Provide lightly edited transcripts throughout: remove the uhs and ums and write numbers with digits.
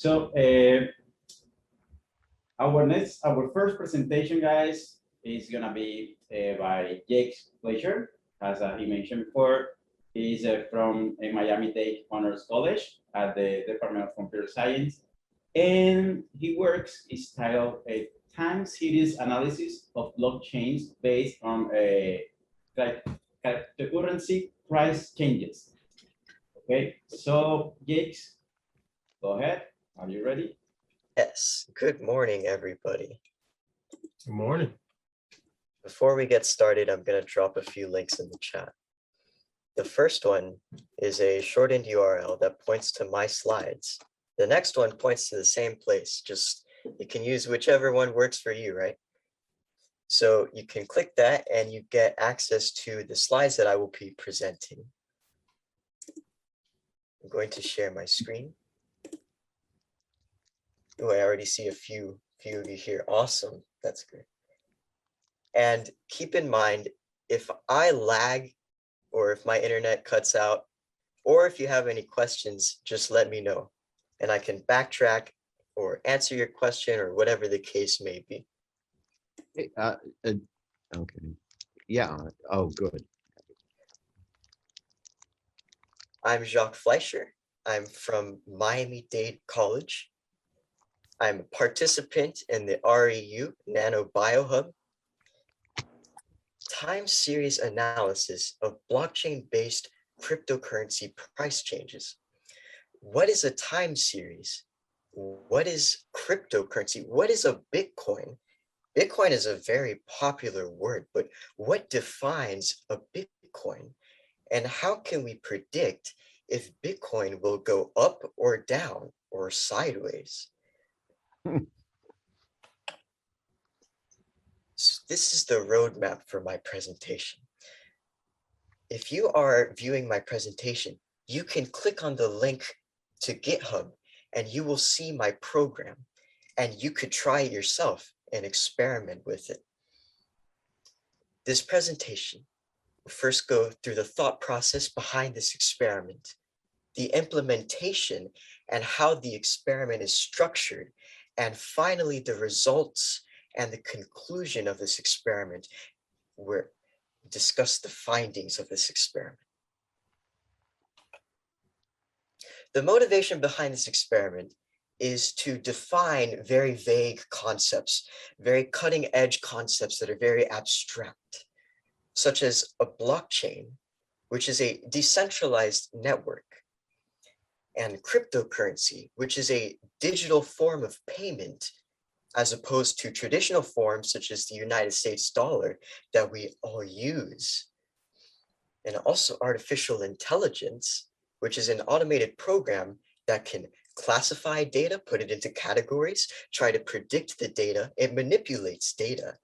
So our first presentation, guys, is gonna be by Jake Fleischer, as he mentioned before. He's from Miami-Dade Honors College at the Department of Computer Science, and he works is titled a time series analysis of blockchains based on cryptocurrency price changes. Okay, so Jake, go ahead. Are you ready? Yes, good morning, everybody. Good morning. Before we get started, I'm going to drop a few links in the chat. The first one is a shortened URL that points to my slides. The next one points to the same place, just you can use whichever one works for you, right? So you can click that and you get access to the slides that I will be presenting. I'm going to share my screen. Oh, I already see a few of you here. Awesome. That's great. And keep in mind, if I lag or if my internet cuts out, or if you have any questions, just let me know and I can backtrack or answer your question or whatever the case may be. Hey, okay. Yeah. Oh, good. I'm Jacques Fleischer. I'm from Miami-Dade College. I'm a participant in the REU Nano BioHub time series analysis of blockchain-based cryptocurrency price changes. What is a time series? What is cryptocurrency? What is a Bitcoin? Bitcoin is a very popular word, but what defines a Bitcoin? And how can we predict if Bitcoin will go up or down or sideways? So this is the roadmap for my presentation. If you are viewing my presentation, you can click on the link to GitHub and you will see my program and you could try it yourself and experiment with it. This presentation will first go through the thought process behind this experiment, the implementation and how the experiment is structured, and finally the results and the conclusion of this experiment, where we discuss the findings of this experiment. The motivation behind this experiment is to define very vague concepts, very cutting edge concepts that are very abstract, such as a blockchain, which is a decentralized network, and cryptocurrency, which is a digital form of payment, as opposed to traditional forms such as the United States dollar that we all use. And also artificial intelligence, which is an automated program that can classify data, put it into categories, try to predict the data. It manipulates data.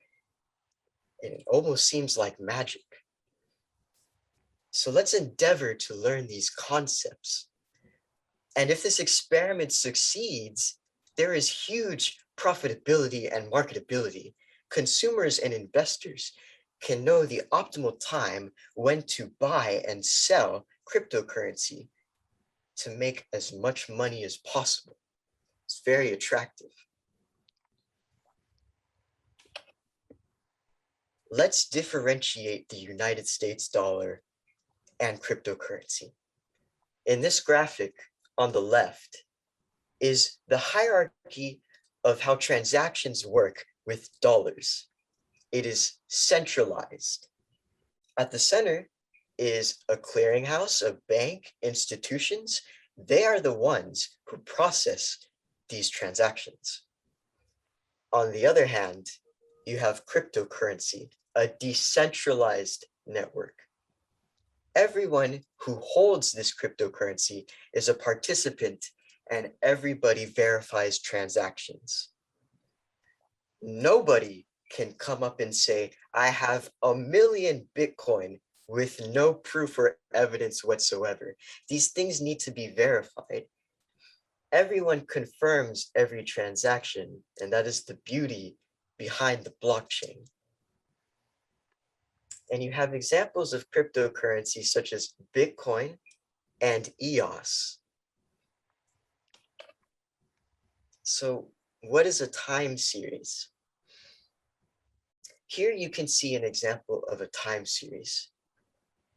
And it almost seems like magic. So let's endeavor to learn these concepts. And if this experiment succeeds, there is huge profitability and marketability. Consumers and investors can know the optimal time when to buy and sell cryptocurrency to make as much money as possible. It's very attractive. Let's differentiate the United States dollar and cryptocurrency. In this graphic on the left is the hierarchy of how transactions work with dollars. It is centralized. At the center is a clearinghouse, a bank, institutions. They are the ones who process these transactions. On the other hand, you have cryptocurrency, a decentralized network. Everyone who holds this cryptocurrency is a participant and everybody verifies transactions. Nobody can come up and say, I have 1 million Bitcoin with no proof or evidence whatsoever. These things need to be verified. Everyone confirms every transaction, and that is the beauty behind the blockchain. And you have examples of cryptocurrency such as Bitcoin and EOS. So what is a time series? Here you can see an example of a time series.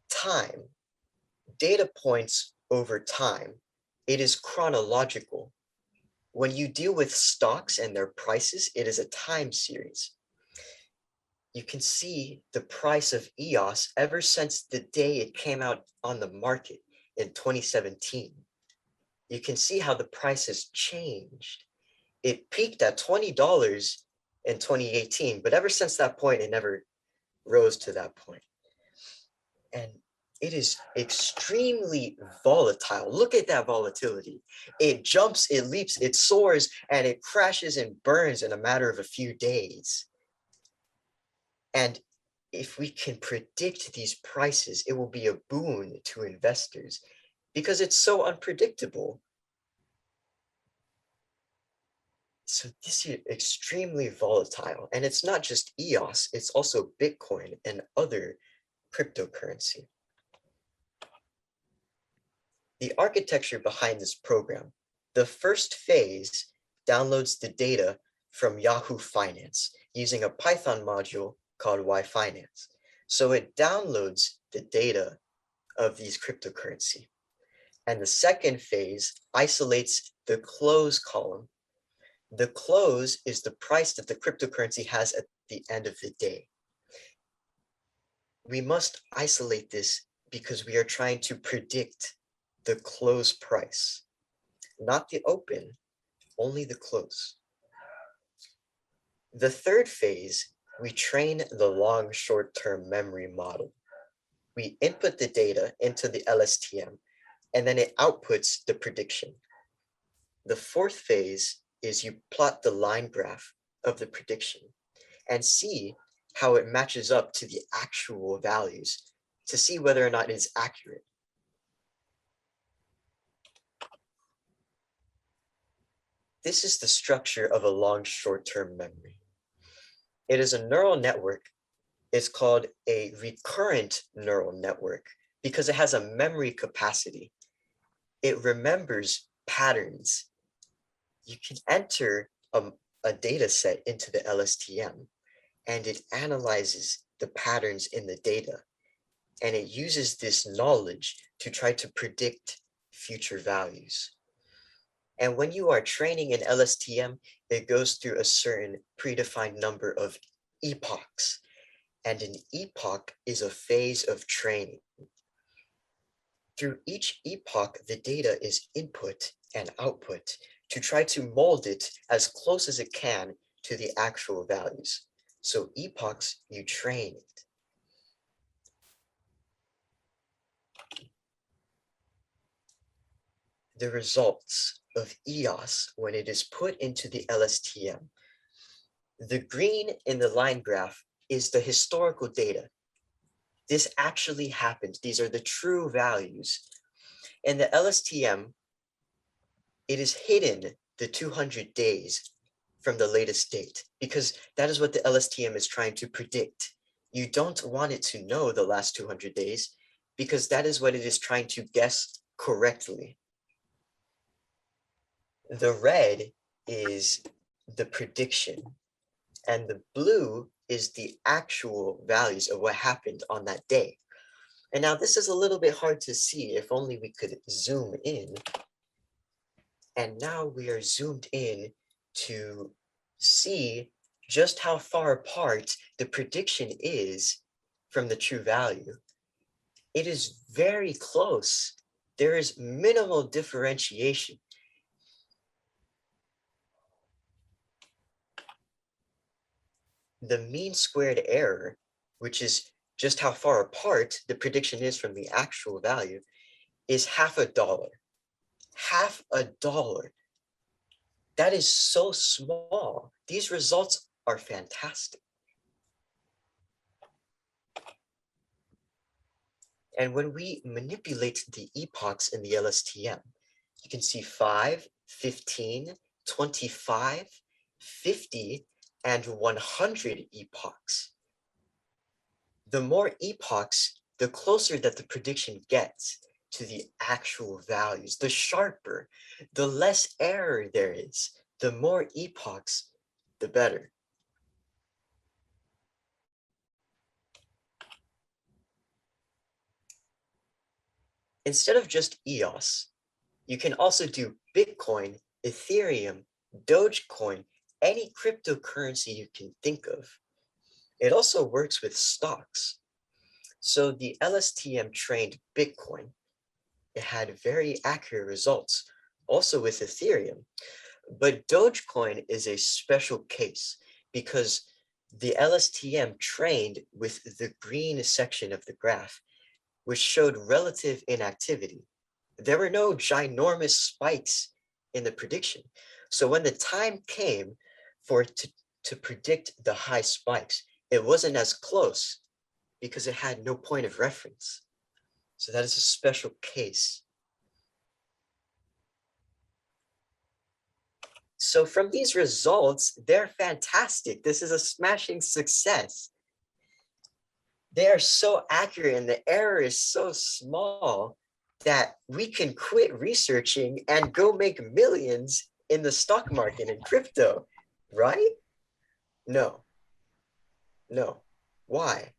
Time, data points over time. It is chronological. When you deal with stocks and their prices, it is a time series. You can see the price of EOS ever since the day it came out on the market in 2017. You can see how the price has changed. It peaked at $20 in 2018, but ever since that point, it never rose to that point. And it is extremely volatile. Look at that volatility. It jumps, it leaps, it soars, and it crashes and burns in a matter of a few days. And if we can predict these prices, it will be a boon to investors because it's so unpredictable. So this is extremely volatile, and it's not just EOS, it's also Bitcoin and other cryptocurrency. The architecture behind this program, the first phase downloads the data from Yahoo Finance using a Python module called YFinance. So it downloads the data of these cryptocurrency. And the second phase isolates the close column. The close is the price that the cryptocurrency has at the end of the day. We must isolate this because we are trying to predict the close price, not the open, only the close. The third phase, we train the long short-term memory model. We input the data into the LSTM, and then it outputs the prediction. The fourth phase is you plot the line graph of the prediction and see how it matches up to the actual values to see whether or not it's accurate. This is the structure of a long short-term memory. It is a neural network. It's called a recurrent neural network because it has a memory capacity. It remembers patterns. You can enter a data set into the LSTM and it analyzes the patterns in the data. And it uses this knowledge to try to predict future values. And when you are training an LSTM, it goes through a certain predefined number of epochs. And an epoch is a phase of training. Through each epoch, the data is input and output to try to mold it as close as it can to the actual values. So epochs, you train it. The results of EOS when it is put into the LSTM. The green in the line graph is the historical data. This actually happened. These are the true values. In the LSTM, it is hidden the 200 days from the latest date because that is what the LSTM is trying to predict. You don't want it to know the last 200 days because that is what it is trying to guess correctly. The red is the prediction, and the blue is the actual values of what happened on that day. And now this is a little bit hard to see if only we could zoom in. And now we are zoomed in to see just how far apart the prediction is from the true value. It is very close. There is minimal differentiation. The mean squared error, which is just how far apart the prediction is from the actual value, is $0.50. $0.50. That is so small. These results are fantastic. And when we manipulate the epochs in the LSTM, you can see 5, 15, 25, 50, and 100 epochs. The more epochs, the closer that the prediction gets to the actual values, the sharper, the less error there is. the more epochs, the better. Instead of just EOS, you can also do Bitcoin, Ethereum, Dogecoin, any cryptocurrency you can think of. It also works with stocks. So the LSTM trained Bitcoin. It had very accurate results, also with Ethereum. But Dogecoin is a special case because the LSTM trained with the green section of the graph, which showed relative inactivity. There were no ginormous spikes in the prediction. So when the time came for it to predict the high spikes, it wasn't as close because it had no point of reference. So that is a special case. So from these results, they're fantastic. This is a smashing success. They are so accurate and the error is so small that we can quit researching and go make millions in the stock market and crypto, right? No. Why?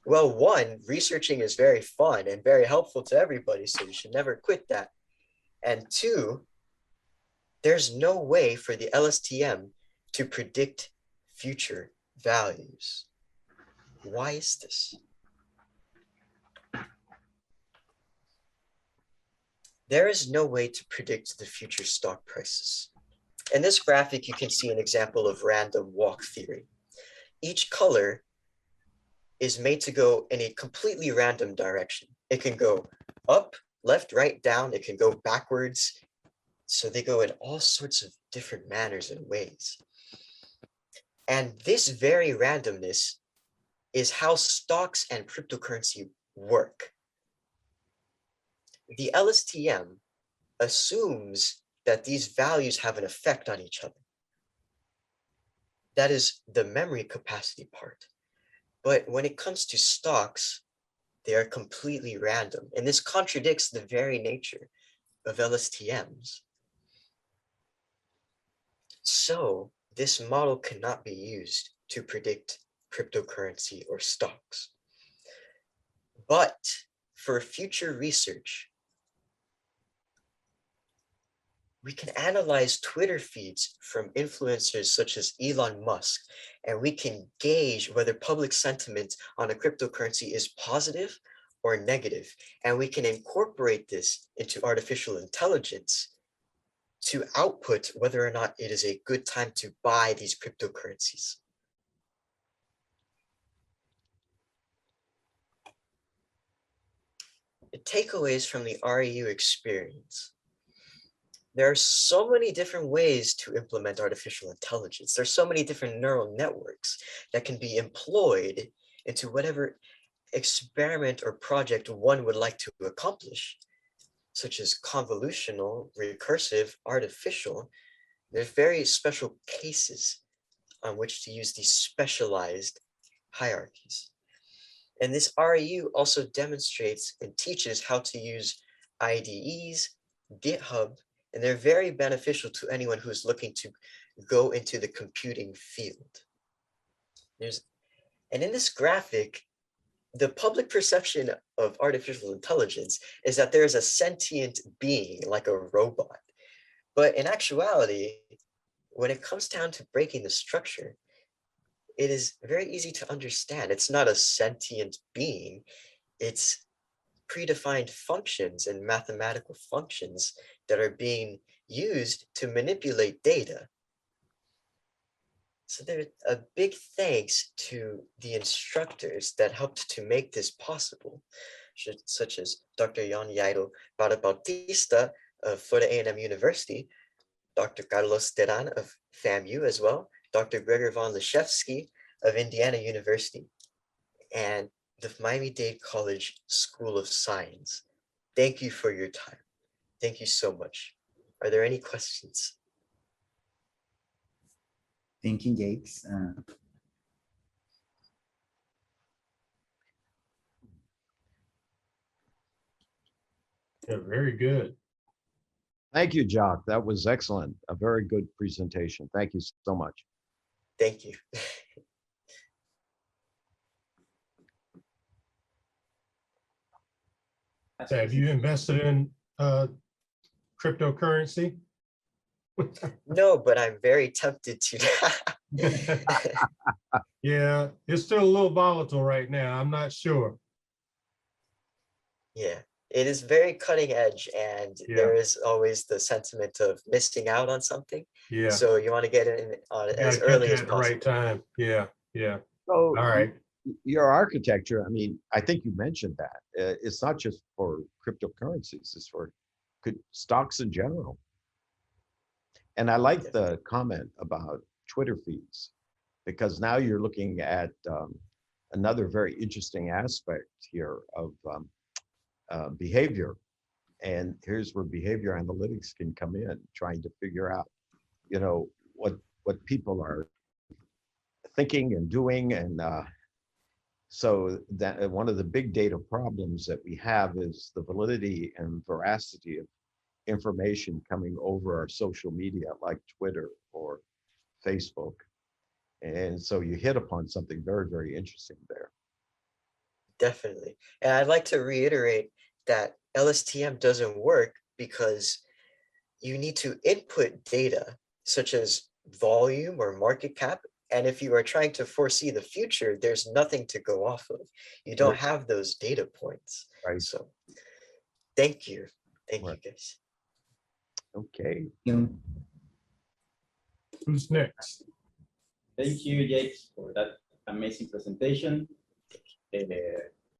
Well, one, researching is very fun and very helpful to everybody, so you should never quit that. And two, there's no way for the LSTM to predict future values. Why is this? There is no way to predict the future stock prices. In this graphic, you can see an example of random walk theory. Each color is made to go in a completely random direction. It can go up, left, right, down. It can go backwards. So they go in all sorts of different manners and ways. And this very randomness is how stocks and cryptocurrency work. The LSTM assumes that these values have an effect on each other. That is the memory capacity part. But when it comes to stocks, they are completely random. And this contradicts the very nature of LSTMs. So this model cannot be used to predict cryptocurrency or stocks. But for future research, we can analyze Twitter feeds from influencers such as Elon Musk, and we can gauge whether public sentiment on a cryptocurrency is positive or negative. And we can incorporate this into artificial intelligence to output whether or not it is a good time to buy these cryptocurrencies. The takeaways from the Reu experience. There are so many different ways to implement artificial intelligence. There's so many different neural networks that can be employed into whatever experiment or project one would like to accomplish, such as convolutional, recursive, artificial. There's very special cases on which to use these specialized hierarchies. And this Reu also demonstrates and teaches how to use IDEs, GitHub, and they're very beneficial to anyone who's looking to go into the computing field. And in this graphic, the public perception of artificial intelligence is that there is a sentient being like a robot. But in actuality, when it comes down to breaking the structure, it is very easy to understand. It's not a sentient being. It's predefined functions and mathematical functions that are being used to manipulate data. So there's a big thanks to the instructors that helped to make this possible, such as Dr. Jan Jairo Bada Bautista of Florida A&M University, Dr. Carlos Teran of FAMU as well, Dr. Gregor von Leszewski of Indiana University, and the Miami-Dade College School of Science. Thank you for your time. Thank you so much. Are there any questions? Thank you, Jakes. Yeah, very good. Thank you, Jock. That was excellent. A very good presentation. Thank you so much. Thank you. Have you invested in cryptocurrency? No, but I'm very tempted to. Yeah, it's still a little volatile right now. I'm not sure. Yeah, it is very cutting edge, and Yeah. there is always the sentiment of missing out on something. Yeah, So you want to get in on it you as gotta catch early it as at the right possible. time. Yeah, yeah. So All right. your architecture, I mean, I think you mentioned that. It's not just for cryptocurrencies, it's for stocks in general. And I like the comment about Twitter feeds, because now you're looking at another very interesting aspect here of behavior. And here's where behavior analytics can come in, trying to figure out, you know, what people are thinking and doing. And so that one of the big data problems that we have is the validity and veracity of information coming over our social media like Twitter or Facebook. And so you hit upon something very, very interesting there. Definitely. And I'd like to reiterate that LSTM doesn't work because you need to input data such as volume or market cap. And if you are trying to foresee the future, there's nothing to go off of. You don't have those data points. Right. So thank you. Thank Right. you, guys. Okay. You- Who's next? Thank you, Jake, for that amazing presentation.